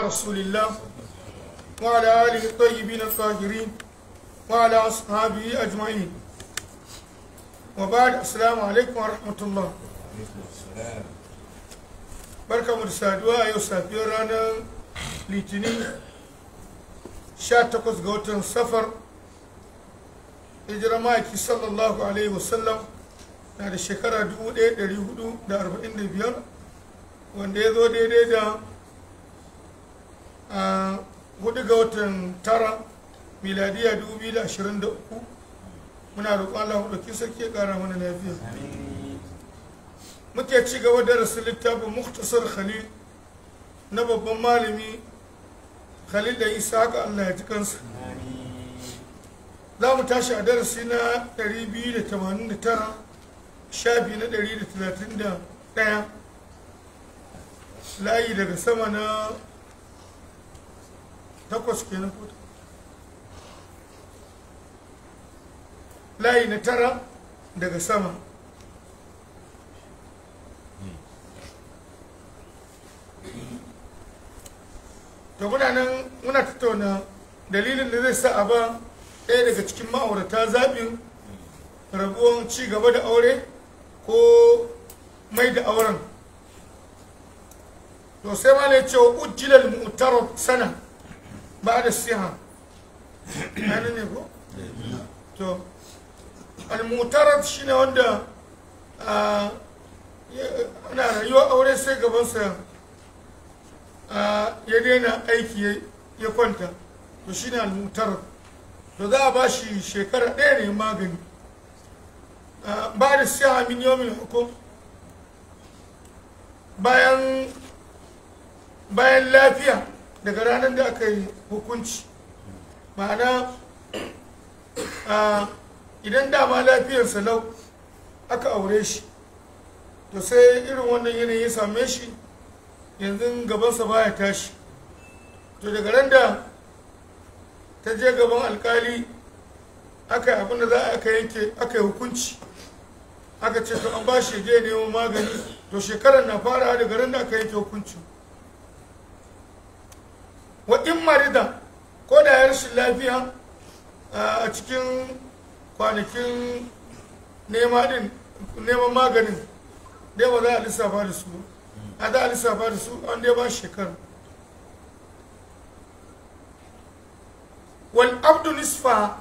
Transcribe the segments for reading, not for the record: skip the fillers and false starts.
رسول الله وعلى آله الطيبين الطاهرين وعلى أصحابه أجمعين وبعد السلام عليكم ورحمة الله. barka mu da saduwa a yau safiyar ranar litinin 18 ga watan safar hijira maki sallallahu alaihi wasallam na da shekara 1445 wanda ya zo daidai da 4 ga watan tara miladiya 2023. muna roƙon Allah ɗauki sarki ya ƙara mana lafiya. muke ci gaba da rasu littafin muktasar khalil na babban malami khalil da isa haka Allah ya ji kansa. za mu tashi a darasi na 289 shafi na 131 layi daga sama na 8 kenan, layi na 9 daga sama. to muna tattauna dalilin da zai sa a ba ɗaya daga cikin ma'aurata zaɓin rabuwan ci gaba da aure ko mai da auren. to sai ma ne cewa ujjilal mu'tarar sana ba da siha yana ne ko? to al-mu'tarar shi ne wanda ana rayuwa aure sai gabansa ya daina aiki ya kwanta, to shine al-mu'tarar. to za a ba shi shekara ɗaya ne magani ba da siya min yawmin hukum, bayan lafiya daga ranar da aka yi hukunci. ma'ana idan dama lafiyarsa lau aka aure shi, to sai irin wannan yanayi ya same shi yanzu gabansa baya tashi, to daga ran da ta je gaban alkali aka yi abin da za a yanke, aka yi hukunci, aka ce to an ba shi je neman magani, to shekarar na fara daga ran da aka yanke hukunci. wa in marida, ko da ya rashin lafiya a cikin kwanakin neman maganin dai ba za a lissafa da su, a za a lissafa da su an dai ba shekara. wal abdu nisfa,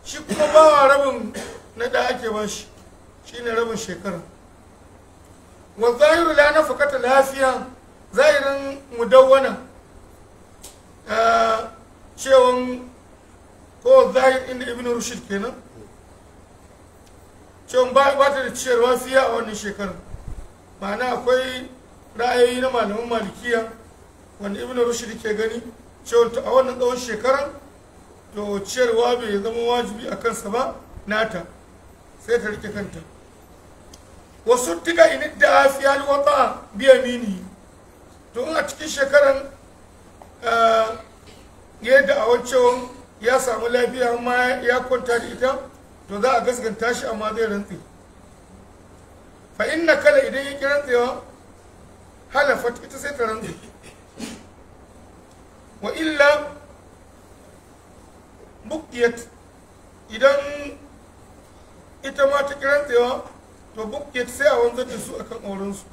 shi kuma bawa rabin na da ake ba shi, shi ne rabin shekara. wa zahiru la nafaqata lafiya, zahirin mudawwana cewon ko zahir inda ibn rushd kenan cewon ba ta da ciyarwa fiya a wannan shekarar. ma'ana akwai ra'ayoyi na malaman malikiya wanda ibn rushd ke gani cewa a wannan tsawon shekarar to ciyarwa bai zama wajibi a kansa ba nata, sai ta rike kanta. wasu tuka in da afiya alwata biya mini, to in a cikin shekarar yadda a wancan ya samu lafiya amma ya kwanta da ita, to za a gaskanta shi amma zai rantse. fa inna kala idan ya rantsewa halafat, ita sai ta rantse. wa illa bukiyat, idan ita ma ta rantsewa to bukiyat sai a wanzar da su akan aurensu.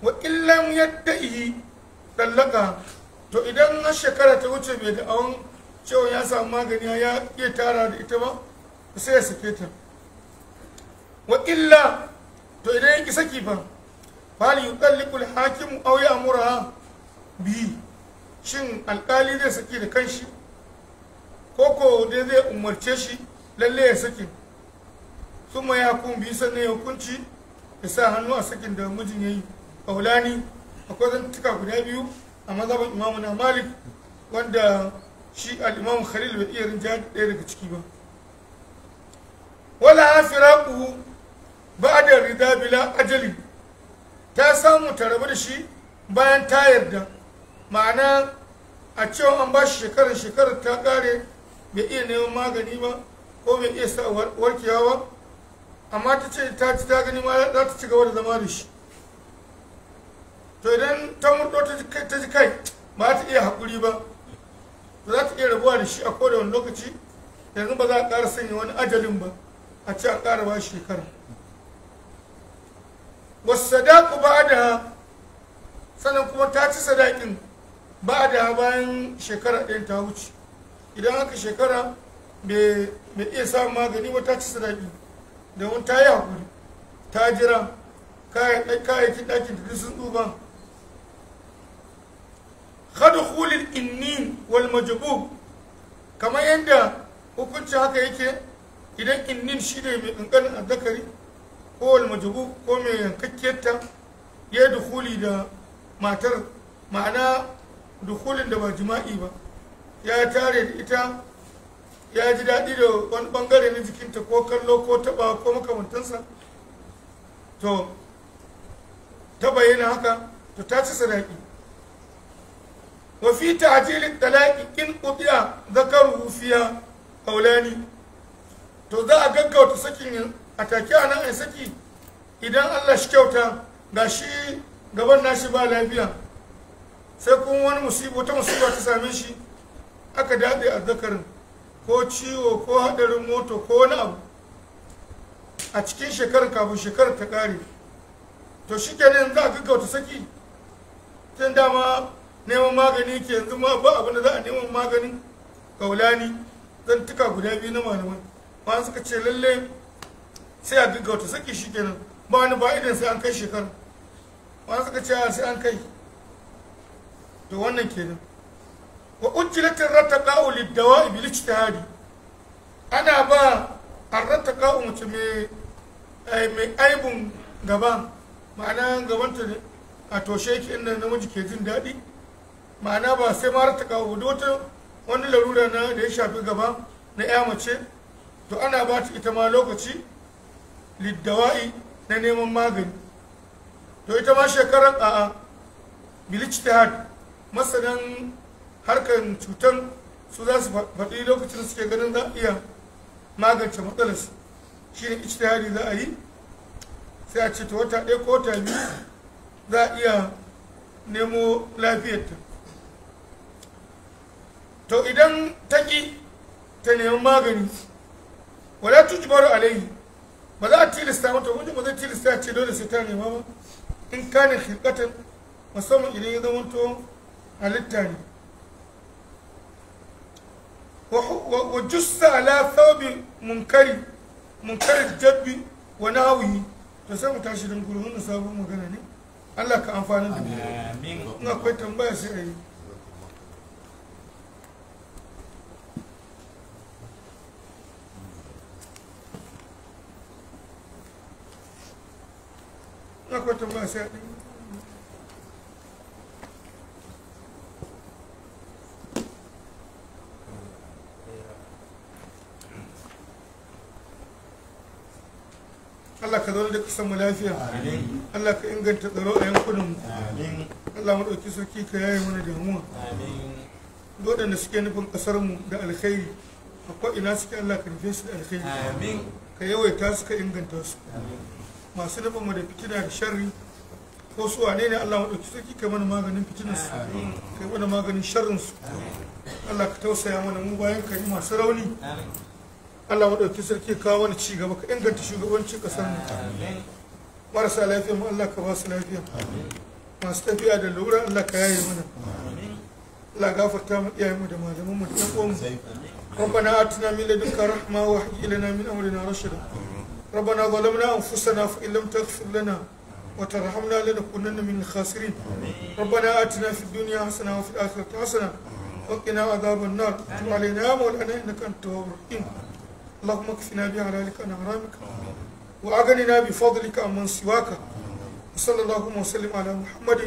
wa illam yadda'i dallaka, to idan na shekara ta wuce bai da awon cewa ya samu magani ya iya tara da ita ba, sai ya sake ta. wa illa, to idan ya ki saki fa fali yutalliqul hakim aw ya'mura bi, shin alkali zai saki da kanshi ko dai zai umarce shi lalle ya saki. kuma ya kun bi sannan ya hukunci ya sa hannu a sakin da mijin yayi. kaulani, akwai zantuka guda biyu a mazhabin imamu na malik, wanda shi al-imam khalil bai iya rinja ɗaya daga ciki ba. wala firaquhu ba'da rida bila ajali, ta samu ta rabu da shi bayan ta yarda. ma'ana a cewa an ba shi shekarar ta kare bai iya neman magani ba ko bai iya sa warkewa ba, amma ta ce ta gani ma za ta ci gaba da zama da shi. to idan ta murdo ta yanzu ba za a ƙara sanya wani ajalin ba a ce a ƙara ba shekara. Wasu sadaku ba da sannan kuma ta ci sadakin ba da bayan shekara ɗayan ta wuce. Idan aka shekara bai iya samun magani ba ta ci sadaki domin ta yi haƙuri ta jira kayayyakin ɗakin da sun tsufa. khadkhulil innin wal majbub kamar yadda hukunci haka yake idan innin shi ne mai ƙanƙanin azzakari ko wal majbub ko mai yankakkiyarta ya dukhuli da matar, ma'ana dukhulin da ba jima'i ba, ya tare da ita ya ji daɗi da wani ɓangare na jikinta ko kallo ko taɓa ko makamantansa, to ta bayyana haka to ta ci sadaki. wa fi ta'jilin talaqi in qudiya zakaruhu fiha qawlani, to za a gaggauta sakin a take a nan ai saki idan Allah shi kyauta ga shi gaban nashi ba lafiya sai kuma wani wata musiba ta same shi aka daɗe azzakarin ko ciwo ko haɗarin moto ko wani abu a cikin shekarar kafin shekarar ta ƙare, to shi kenan za a gaggauta saki tun dama neman magani ke yanzu ma ba abin da za a neman maganin kaulani zan tuka guda biyu na malamai ma suka ce lalle sai a gaggauta saki shi kenan ba wani ba'idan sai an kai shekara, ma suka ce sai an kai, to wannan kenan. wa ujjilatin rattaqa'u lid-dawa'i bil ijtihadi, ana ba ar-rattaqa'u mace mai aibun gaba, ma'ana gabanta a toshe yake inda namiji ke jin daɗi, ma'ana ba sai ma rattaqa'u da wata wani larura na da ya shafi gaba na ya mace, to ana ba ta ita ma lokaci lid-dawa'i na neman magani, to ita ma shekarar a'a bil ijtihad, masanan harkar cutar su za su faɗi lokacin suke ganin za a iya magance matsalarsu, shi ne ijtihadi za a yi sai a ce ta wata ɗaya ko wata biyu za a iya nemo lafiyarta. to idan ta ƙi ta nemi magani wala tujbaru alaihi, ba za a tilasta mata, wajen ba zai tilasta ce dole sai ta nema ba in kane khilqatan, musamman idan ya zama to halitta ne. wa jussa ala thawbi munkari jabbi wa nahwihi, to sai mu tashi dan gurin wannan sabon magana ne. Allah ka amfana da mu. Amin. In akwai tambaya sai a yi. In akwai tambaya sai a yi. Allah ka zaune da kasan mu lafiya, Allah ka inganta tsaro a yankunan mu, Allah mu ɗauki sarki ka yaye mana damuwa, waɗanda suke nufin ƙasar mu da alkhairi akwai ina suke Allah ka nufe su da alkhairi, ka yawaita su ka inganta su, masu nufin mu da fitina da sharri ko su wane ne Allah mu ɗauki sarki ka mana maganin fitinar su, ka mana maganin sharrin su, Allah ka tausaya mana mu bayan ka yi masu rauni. Allah maɗauki sarki kawo wani ci gaba ka inganta shugabancin ƙasar mu, marasa lafiya mu Allah ka ba su lafiya, masu tafiya da lura Allah ka yaye mana, Allah gafarta mu iyayen mu da malaman mu da ƴan uwan mu. ربنا آتنا من لدنك رحمة وهيئ لنا من أمرنا رشدا ربنا ظلمنا أنفسنا فإن لم تغفر لنا وترحمنا لنكونن من الخاسرين ربنا آتنا في الدنيا حسنة وفي الآخرة حسنة وقنا عذاب النار تب علينا يا مولانا إنك أنت التواب الرحيم اللهم اكفنا بحلالك عن حرامك وأغننا بفضلك عمن سواك وصلى الله وسلم على محمد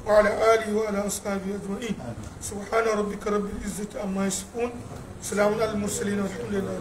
وعلى آله وعلى أصحابه أجمعين سبحان ربك رب العزة عما يصفون سلام على المرسلين والحمد لله.